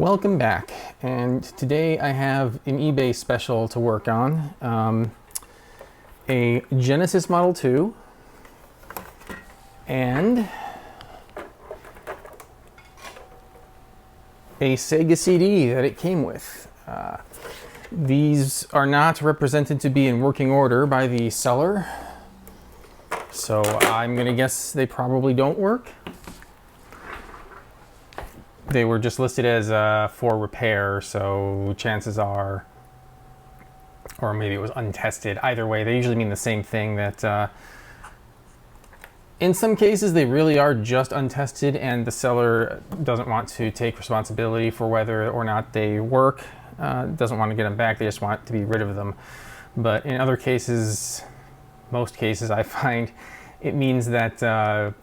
Welcome back, and today I have an eBay special to work on. A Genesis Model 2 and a SegaCD that it came with. These are not represented to be in working order by the seller, so I'm gonna guess they probably don't work. They were just listed as for repair, so chances are, or maybe it was untested. Either way, they usually mean the same thing, that in some cases they really are just untested and the seller doesn't want to take responsibility for whether or not they work, doesn't want to get them back, they just want to be rid of them. But in other cases, most cases I find, it means that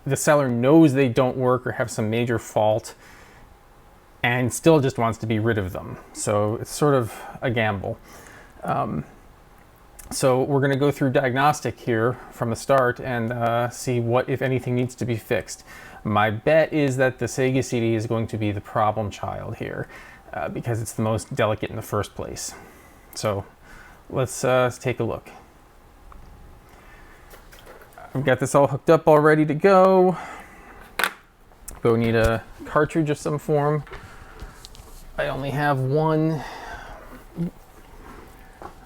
the seller knows they don't work or have some major fault and still just wants to be rid of them. So it's sort of a gamble. So we're going to go through diagnostic here from the start and see what, if anything, needs to be fixed. My bet is that the SegaCD is going to be the problem child here because it's the most delicate in the first place. So let's take a look. I've got this all hooked up, all ready to go. Go need a cartridge of some form. I only have one.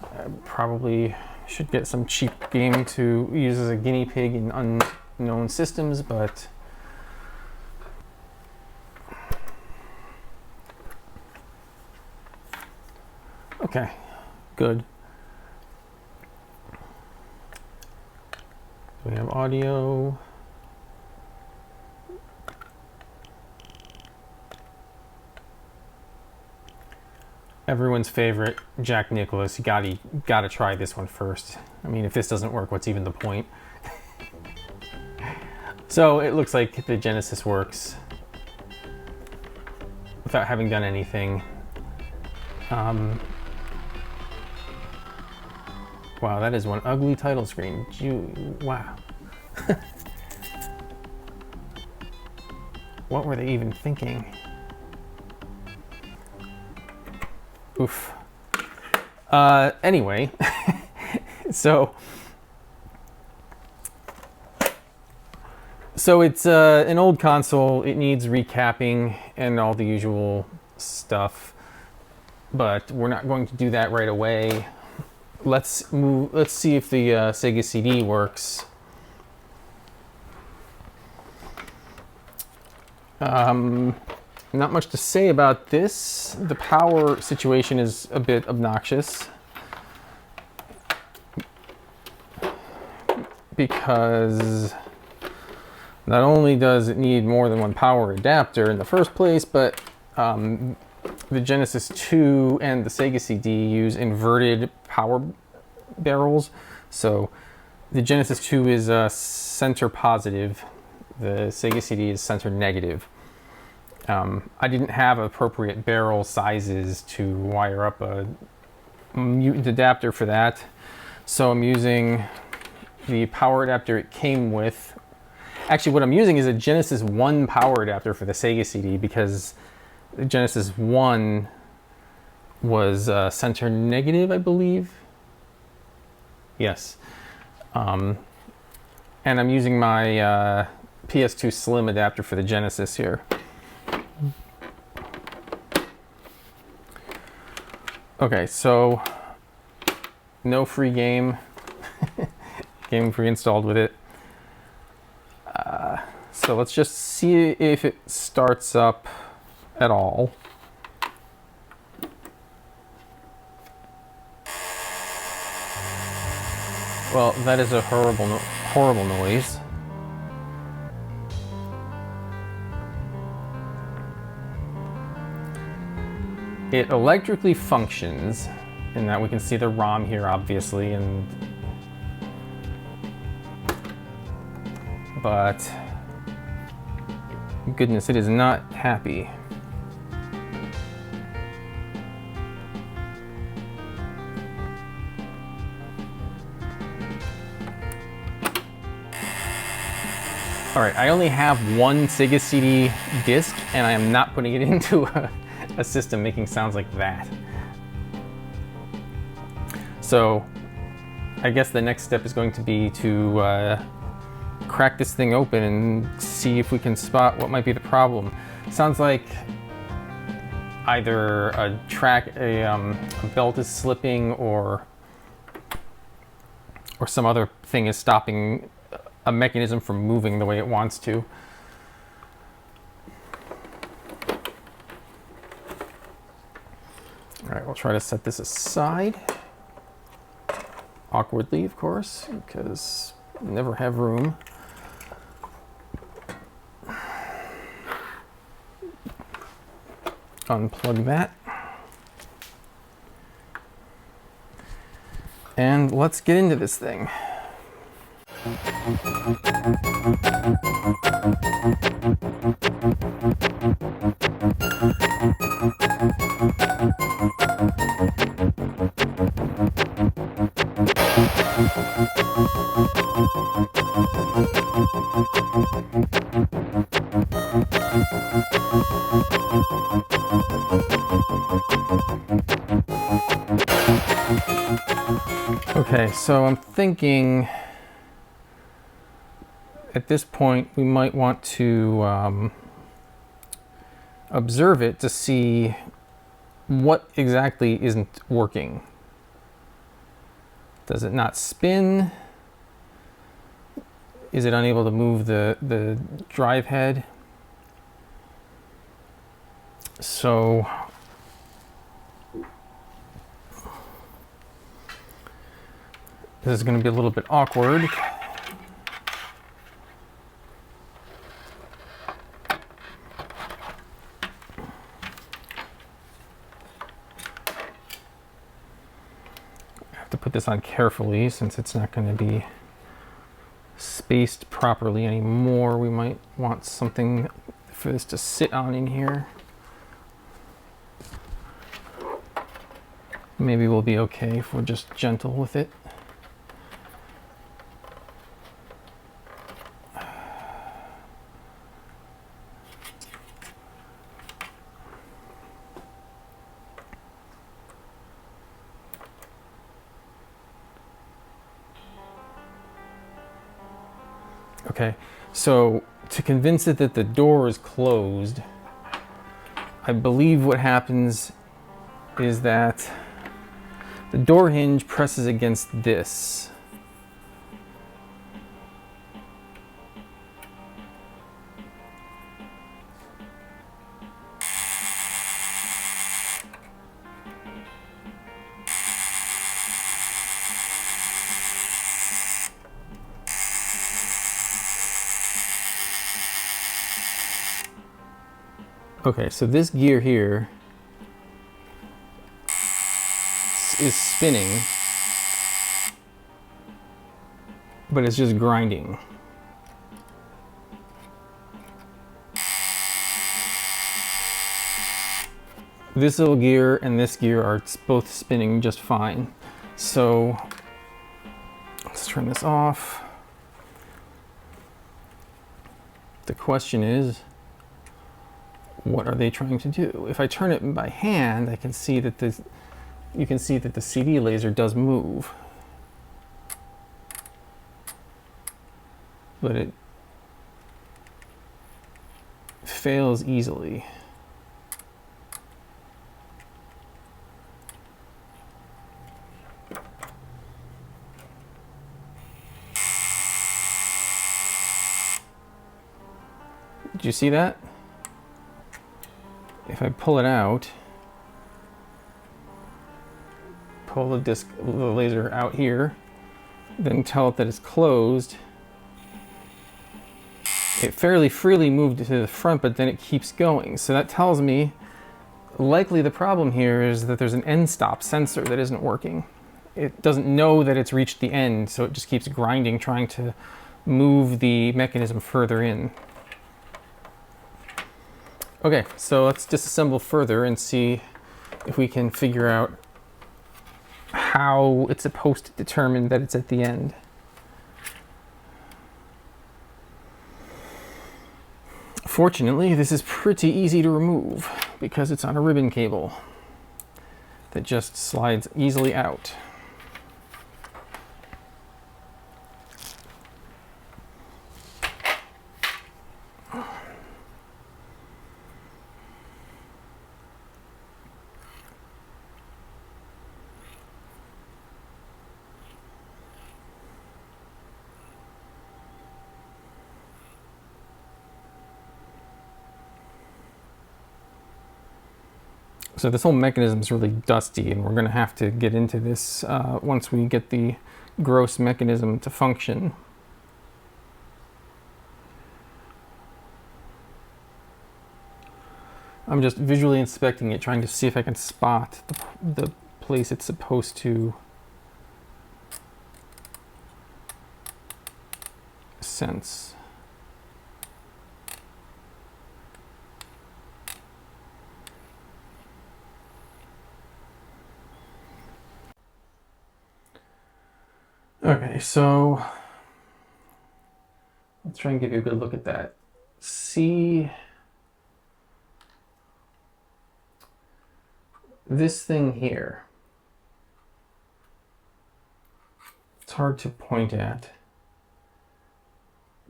I probably should get some cheap game to use as a guinea pig in unknown systems, but okay, good. We have audio. Everyone's favorite, Jack Nicklaus. You gotta try this one first. I mean, if this doesn't work, what's even the point? So it looks like the Genesis works without having done anything. Wow, that is one ugly title screen. Wow. What were they even thinking? Oof. Anyway, so it's an old console. It needs recapping and all the usual stuff, but we're not going to do that right away. Let's see if the SegaCD works. Not much to say about this. The power situation is a bit obnoxious because not only does it need more than one power adapter in the first place, but the Genesis 2 and the SegaCD use inverted power barrels. So the Genesis 2 is center positive, the SegaCD is center negative. I didn't have appropriate barrel sizes to wire up a mutant adapter for that, so I'm using the power adapter it came with. Actually, what I'm using is a Genesis 1 power adapter for the SegaCD because the Genesis 1 was center negative, I believe. Yes. And I'm using my PS2 Slim adapter for the Genesis here. Okay, so no free game. Game pre-installed with it. So let's just see if it starts up at all. Well, that is a horrible noise. It electrically functions in that we can see the ROM here, obviously, but goodness, it is not happy. All right, I only have one SegaCD disc, and I am not putting it into a system making sounds like that. So I guess the next step is going to be to crack this thing open and see if we can spot what might be the problem. Sounds like either a belt is slipping, or some other thing is stopping a mechanism from moving the way it wants to. All right, we'll try to set this aside. Awkwardly, of course, because we never have room. Unplug that. And let's get into this thing. Okay, so I'm thinking at this point we might want to observe it to see what exactly isn't working. Does it not spin? Is it unable to move the drive head? So this is going to be a little bit awkward. I have to put this on carefully since it's not going to be spaced properly anymore. We might want something for this to sit on in here. Maybe we'll be okay if we're just gentle with it. Okay, so to convince it that the door is closed, I believe what happens is that the door hinge presses against this. Okay, so this gear here is spinning, but it's just grinding. This little gear and this gear are both spinning just fine. So let's turn this off. The question is, what are they trying to do? If I turn it by hand, I can see that you can see that the CD laser does move. But it fails easily. Did you see that? If I pull it out, pull the laser out here, then tell it that it's closed, it fairly freely moved to the front, but then it keeps going. So that tells me likely the problem here is that there's an end stop sensor that isn't working. It doesn't know that it's reached the end, so it just keeps grinding, trying to move the mechanism further in. Okay, so let's disassemble further and see if we can figure out how it's supposed to determine that it's at the end. Fortunately, this is pretty easy to remove because it's on a ribbon cable that just slides easily out. So this whole mechanism is really dusty, and we're going to have to get into this once we get the gross mechanism to function. I'm just visually inspecting it, trying to see if I can spot the place it's supposed to sense. Okay, so let's try and give you a good look at that. See this thing here. It's hard to point at.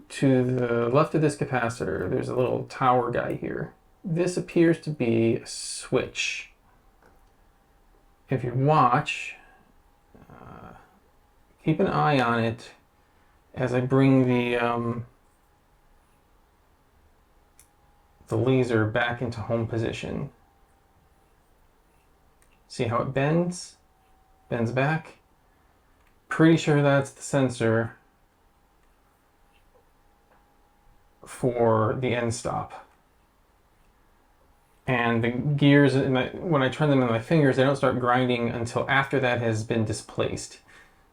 To the left of this capacitor, there's a little tower guy here. This appears to be a switch. If you watch, keep an eye on it as I bring the laser back into home position. See how it bends? Bends back. Pretty sure that's the sensor for the end stop. And the gears, when I turn them in my fingers, they don't start grinding until after that has been displaced.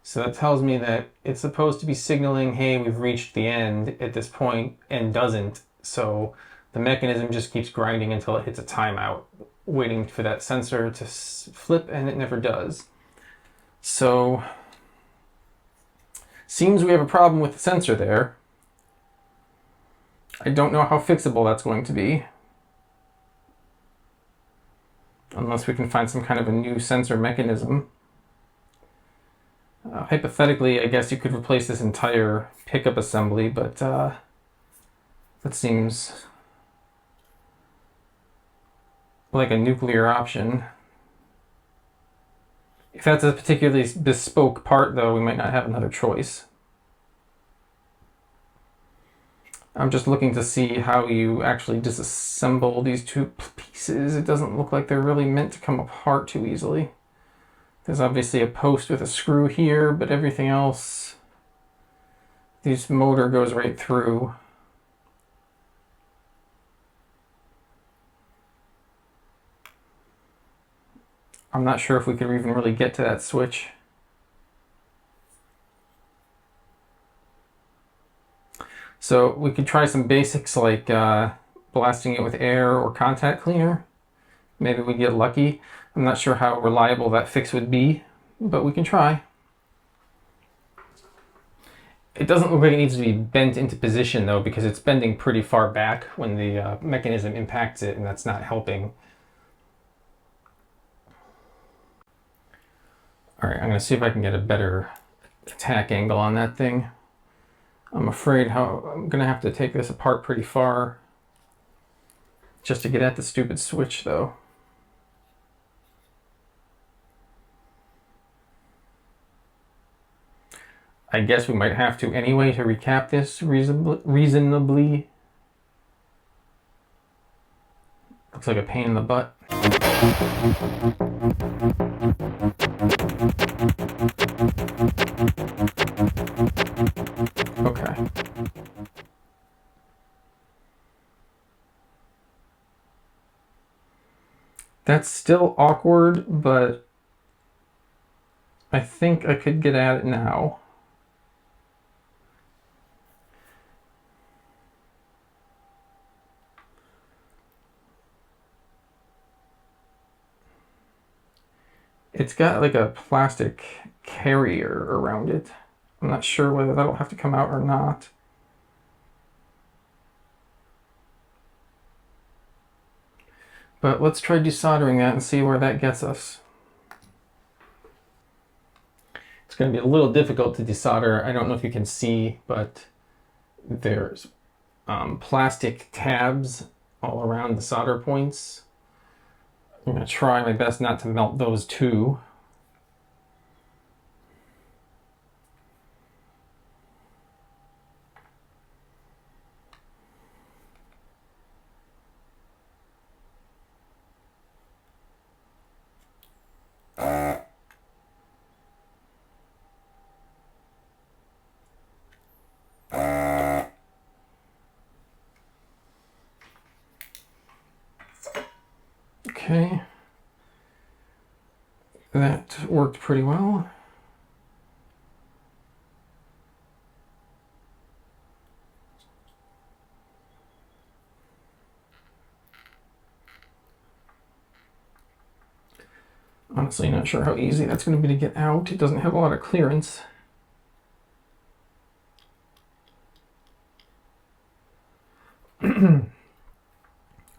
So that tells me that it's supposed to be signaling, hey, we've reached the end at this point, and doesn't. So the mechanism just keeps grinding until it hits a timeout, waiting for that sensor to flip, and it never does. So seems we have a problem with the sensor there. I don't know how fixable that's going to be, unless we can find some kind of a new sensor mechanism. Hypothetically, I guess you could replace this entire pickup assembly, but that seems like a nuclear option. If that's a particularly bespoke part, though, we might not have another choice. I'm just looking to see how you actually disassemble these two pieces. It doesn't look like they're really meant to come apart too easily. There's obviously a post with a screw here, but everything else, this motor goes right through. I'm not sure if we could even really get to that switch. So we could try some basics like blasting it with air or contact cleaner. Maybe we get lucky. I'm not sure how reliable that fix would be, but we can try. It doesn't look like it needs to be bent into position though, because it's bending pretty far back when the mechanism impacts it, and that's not helping. All right, I'm gonna see if I can get a better attack angle on that thing. I'm afraid I'm gonna have to take this apart pretty far just to get at the stupid switch though. I guess we might have to anyway to recap this reasonably. Looks like a pain in the butt. Okay. That's still awkward, but I think I could get at it now. It's got like a plastic carrier around it. I'm not sure whether that'll have to come out or not. But let's try desoldering that and see where that gets us. It's going to be a little difficult to desolder. I don't know if you can see, but there's plastic tabs all around the solder points. I'm going to try my best not to melt those too. Okay, that worked pretty well. Honestly, not sure how easy that's going to be to get out. It doesn't have a lot of clearance.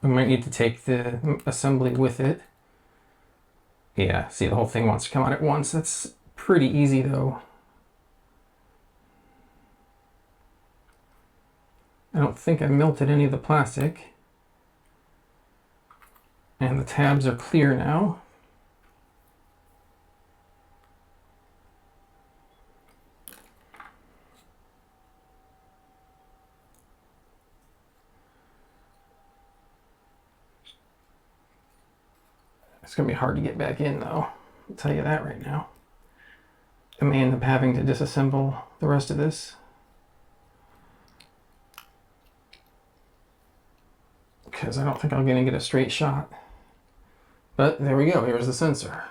We might need to take the assembly with it. Yeah, see, the whole thing wants to come out at once. That's pretty easy though. I don't think I melted any of the plastic. And the tabs are clear now. It's going to be hard to get back in though. I'll tell you that right now. I may end up having to disassemble the rest of this. Because I don't think I'm going to get a straight shot. But there we go, here's the sensor.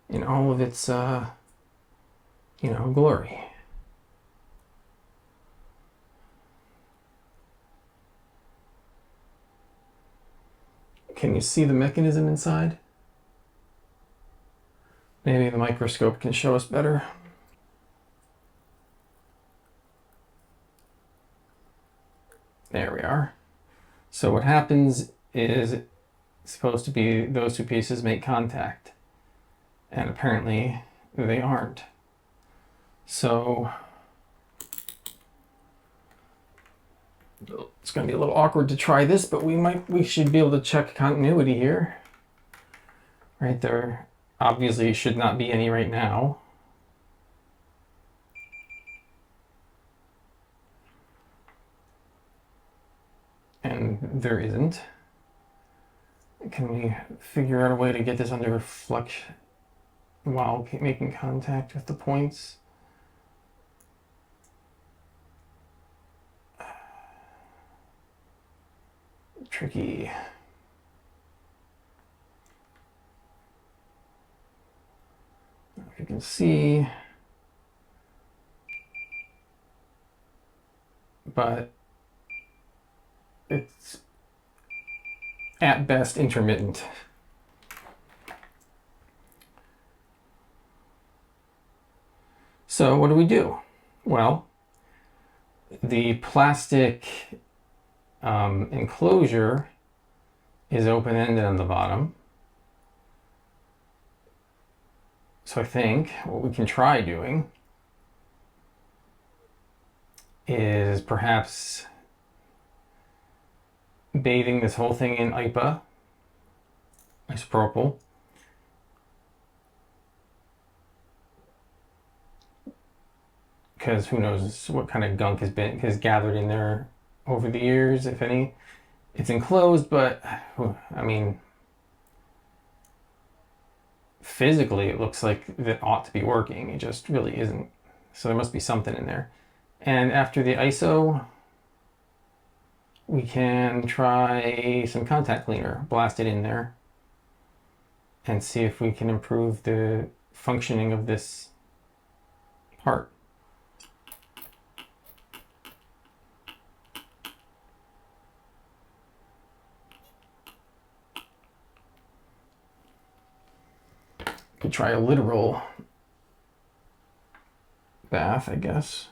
In all of its, glory. Can you see the mechanism inside? Maybe the microscope can show us better. There we are. So what happens is it's supposed to be those two pieces make contact. And apparently they aren't. So it's going to be a little awkward to try this, but we should be able to check continuity here. Right there obviously should not be any right now. And there isn't. Can we figure out a way to get this under reflection while making contact with the points? Tricky. If you can see, but it's at best intermittent. So what do? Well, the plastic enclosure is open-ended on the bottom. So I think what we can try doing is perhaps bathing this whole thing in IPA, isopropyl, because who knows what kind of gunk has gathered in there over the years, if any. It's enclosed, but I mean, physically it looks like that ought to be working. It just really isn't. So there must be something in there. And after the ISO, we can try some contact cleaner, blast it in there, and see if we can improve the functioning of this part. Could try a literal bath, I guess.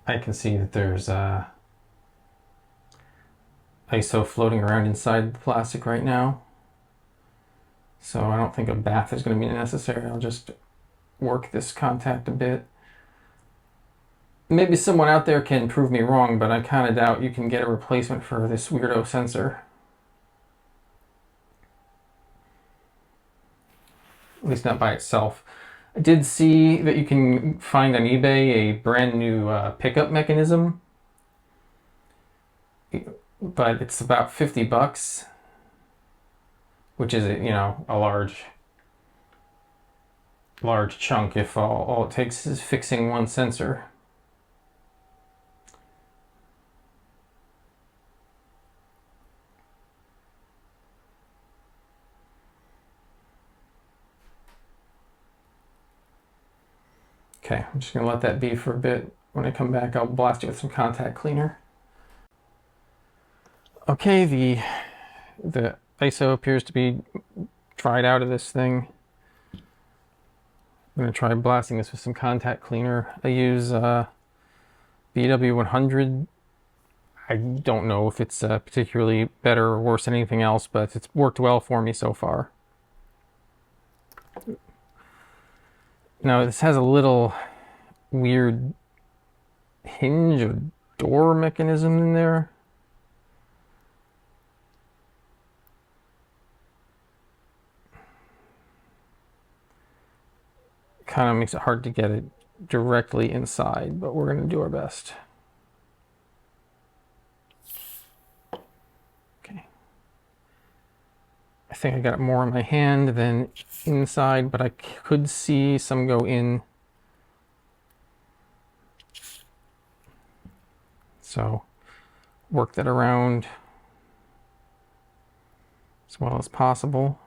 I can see that there's ISO floating around inside the plastic right now. So I don't think a bath is going to be necessary. I'll just work this contact a bit. Maybe someone out there can prove me wrong, but I kind of doubt you can get a replacement for this weirdo sensor. At least not by itself. I did see that you can find on eBay a brand new pickup mechanism, but it's about 50 bucks, which is, you know, a large chunk if all it takes is fixing one sensor. Okay, I'm just gonna let that be for a bit. When I come back, I'll blast it with some contact cleaner. Okay, the ISO appears to be dried out of this thing. I'm gonna try blasting this with some contact cleaner. I use BW100. I don't know if it's particularly better or worse than anything else, but it's worked well for me so far. Now this has a little weird hinge or door mechanism in there. Kind of makes it hard to get it directly inside, but we're going to do our best. Okay. I think I got it more in my hand than inside, but I could see some go in. So work that around as well as possible.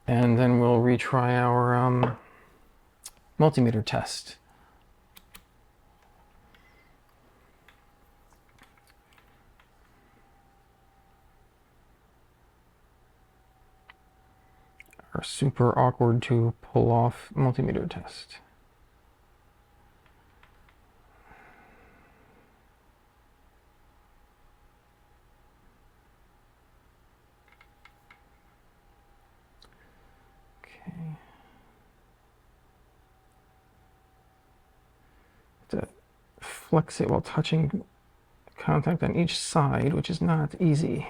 And then we'll retry our multimeter test. Our super awkward to pull off multimeter test. To flex it while touching contact on each side, which is not easy.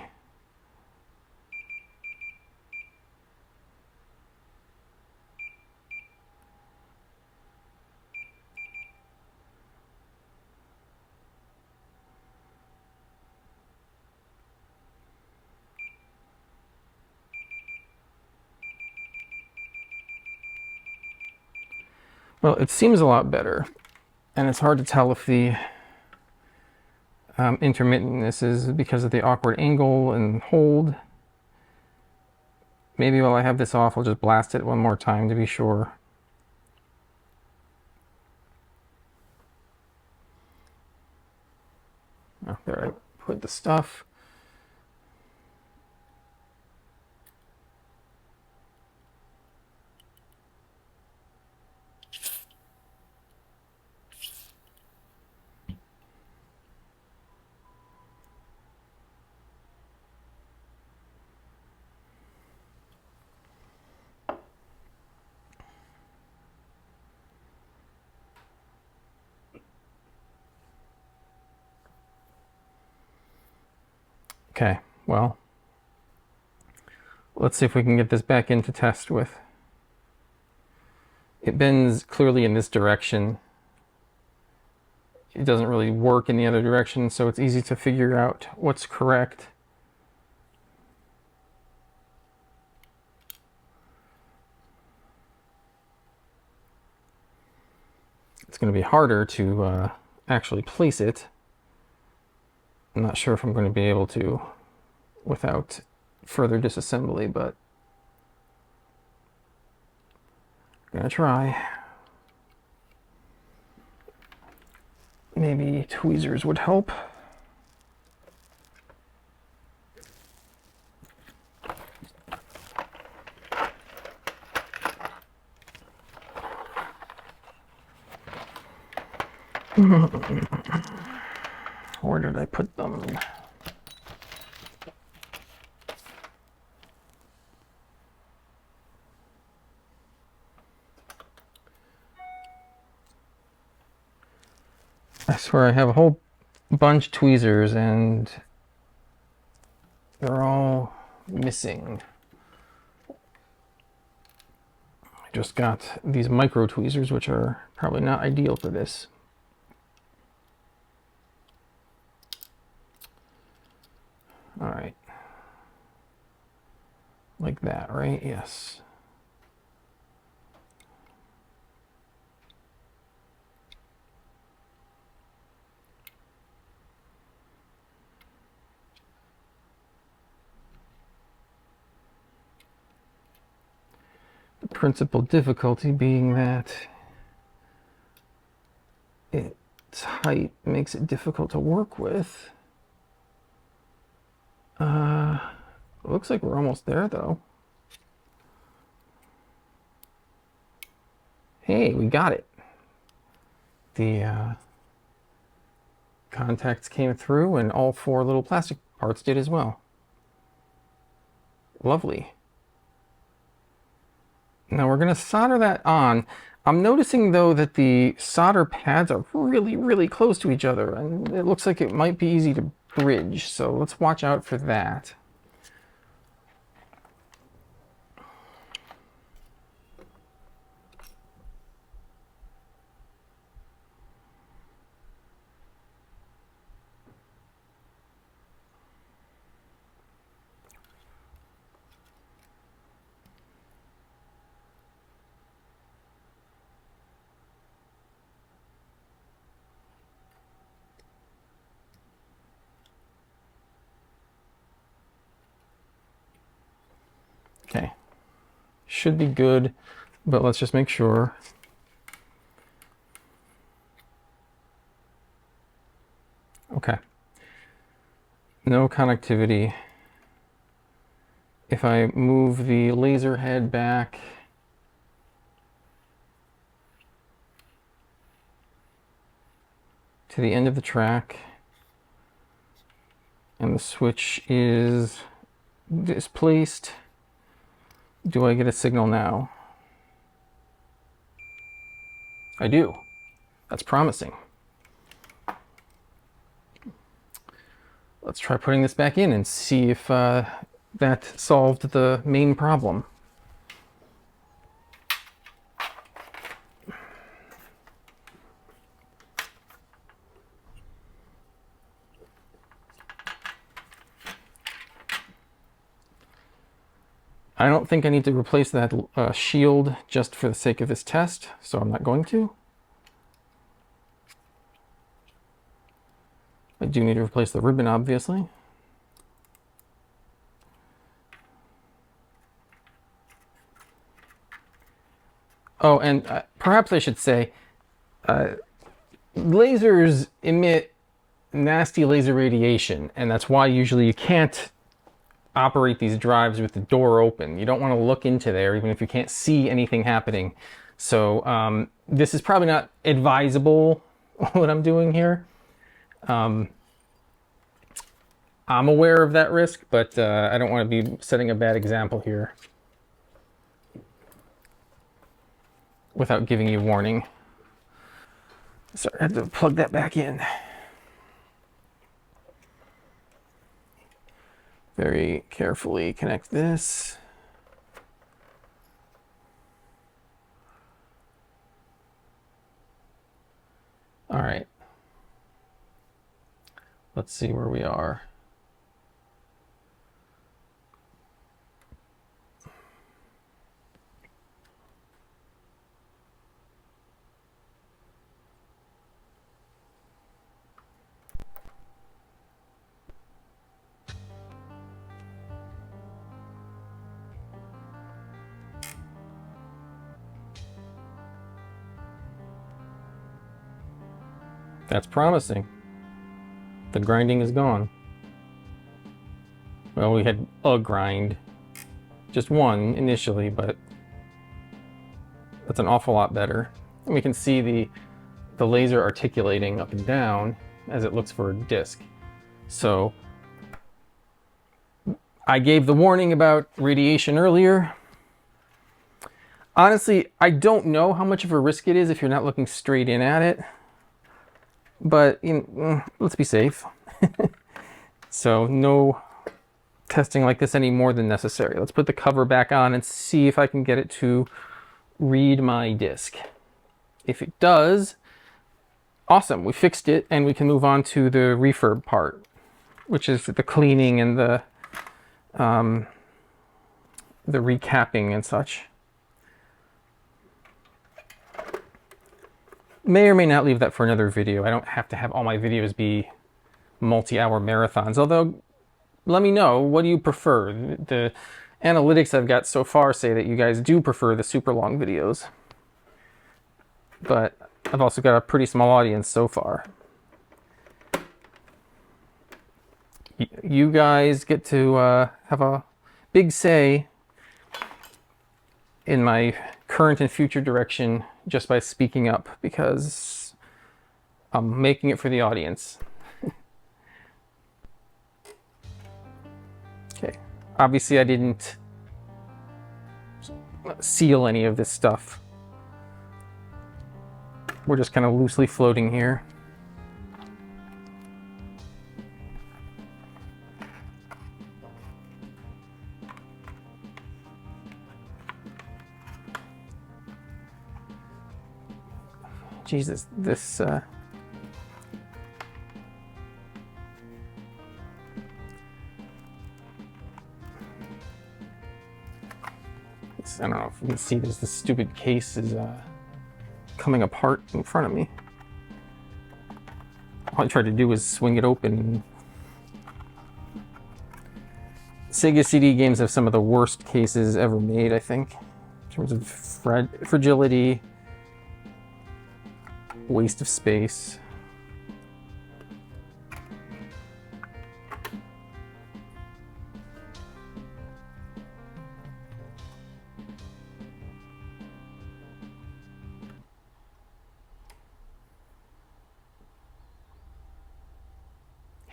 Well, it seems a lot better, and it's hard to tell if the intermittentness is because of the awkward angle and hold. Maybe while I have this off, I'll just blast it one more time to be sure. Oh, there I put the stuff. Okay, well, let's see if we can get this back into test with. It bends clearly in this direction. It doesn't really work in the other direction, so it's easy to figure out what's correct. It's going to be harder to actually place it. I'm not sure if I'm going to be able to without further disassembly, but I'm going to try. Maybe tweezers would help. Where did I put them? I swear I have a whole bunch of tweezers and they're all missing. I just got these micro tweezers, which are probably not ideal for this. All right. Like that, right? Yes. The principal difficulty being that its height makes it difficult to work with. Looks like we're almost there though. Hey, we got it. The contacts came through and all 4 little plastic parts did as well. Lovely. Now we're gonna solder that on. I'm noticing though that the solder pads are really, really close to each other and it looks like it might be easy to bridge. So let's watch out for that. Okay, should be good, but let's just make sure. Okay, no connectivity. If I move the laser head back, to the end of the track, and the switch is displaced, do I get a signal now? I do. That's promising. Let's try putting this back in and see if that solved the main problem. I don't think I need to replace that shield just for the sake of this test, so I'm not going to. I do need to replace the ribbon, obviously. Oh, and perhaps I should say, lasers emit nasty laser radiation, and that's why usually you can't operate these drives with the door open. You don't want to look into there even if you can't see anything happening. So this is probably not advisable what I'm doing here. I'm aware of that risk, but I don't want to be setting a bad example here without giving you warning. So I had to plug that back in. Very carefully connect this. All right. Let's see where we are. That's promising. The grinding is gone. Well, we had a grind. Just one initially, but that's an awful lot better. And we can see the laser articulating up and down as it looks for a disk. So I gave the warning about radiation earlier. Honestly, I don't know how much of a risk it is if you're not looking straight in at it, but let's be safe. So no testing like this any more than necessary. Let's put the cover back on and see if I can get it to read my disk. If it does, awesome, we fixed it and we can move on to the refurb part, which is the cleaning and the recapping and such. May or may not leave that for another video. I don't have to have all my videos be multi-hour marathons, although let me know, what do you prefer? The analytics I've got so far say that you guys do prefer the super long videos, but I've also got a pretty small audience so far. You guys get to have a big say in my current and future direction just by speaking up, because I'm making it for the audience. Okay, obviously I didn't seal any of this stuff. We're just kind of loosely floating here. Jesus, this I don't know if you can see this stupid case is coming apart in front of me. All I tried to do was swing it open. SegaCD games have some of the worst cases ever made, I think, in terms of fragility, waste of space.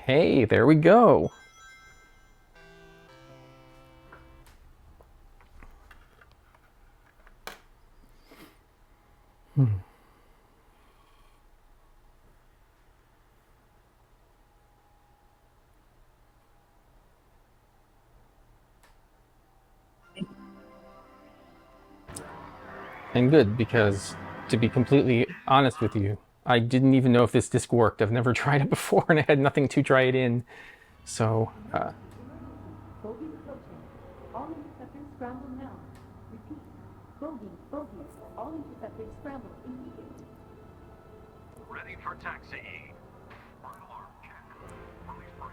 Hey, there we go. And good, because to be completely honest with you, I didn't even know if this disc worked. I've never tried it before and I had nothing to try it in. So, Bogey approaching. All interceptors scramble now. Repeat. Bogey. All interceptors scramble immediately. Ready for taxi. Fire alarm check. Release break.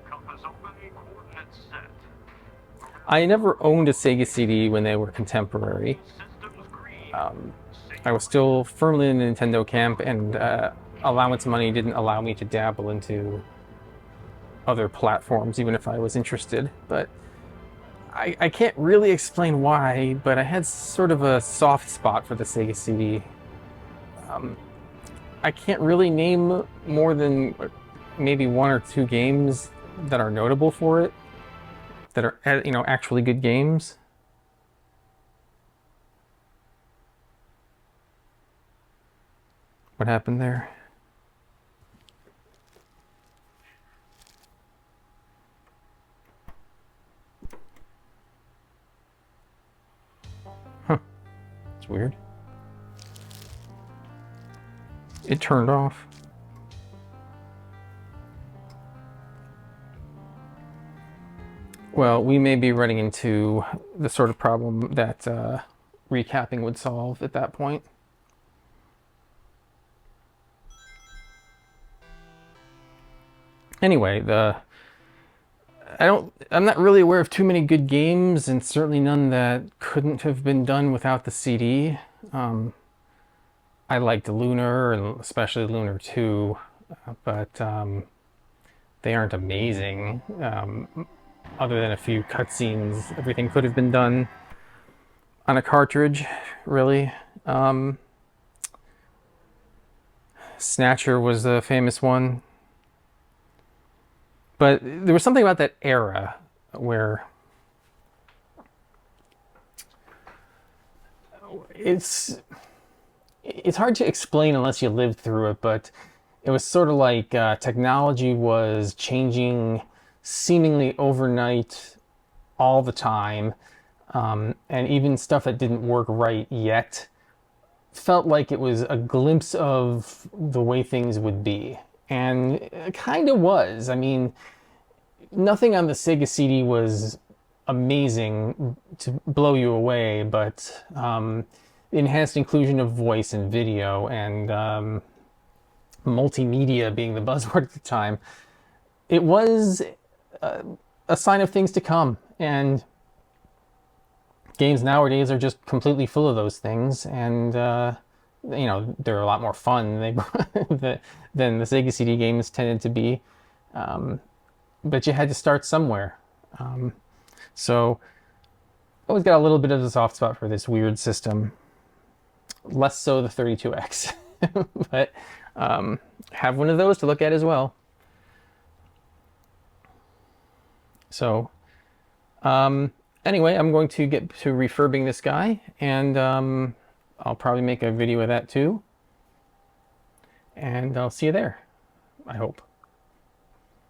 Compass open. Coordinates set. I never owned a Sega CD when they were contemporary. Systems green. I was still firmly in the Nintendo camp, and allowance money didn't allow me to dabble into other platforms, even if I was interested. But I can't really explain why, but I had sort of a soft spot for the Sega CD. I can't really name more than maybe one or two games that are notable for it, that are, actually good games. What happened there? Huh. It's weird. It turned off. Well, we may be running into the sort of problem that recapping would solve at that point. Anyway, I'm not really aware of too many good games, and certainly none that couldn't have been done without the CD. I liked Lunar, and especially Lunar 2, but they aren't amazing. Other than a few cutscenes, everything could have been done on a cartridge, really. Snatcher was the famous one. But there was something about that era where it's hard to explain unless you lived through it, but it was sort of like technology was changing seemingly overnight all the time, and even stuff that didn't work right yet felt like it was a glimpse of the way things would be. And it kind of was. I mean, nothing on the Sega CD was amazing to blow you away, but enhanced inclusion of voice and video and multimedia being the buzzword at the time, it was a sign of things to come. And games nowadays are just completely full of those things, and you know, they're a lot more fun than the Sega CD games tended to be. But you had to start somewhere. So I always got a little bit of a soft spot for this weird system. Less so the 32X. But have one of those to look at as well. So anyway, I'm going to get to refurbing this guy, and I'll probably make a video of that too. And I'll see you there, I hope.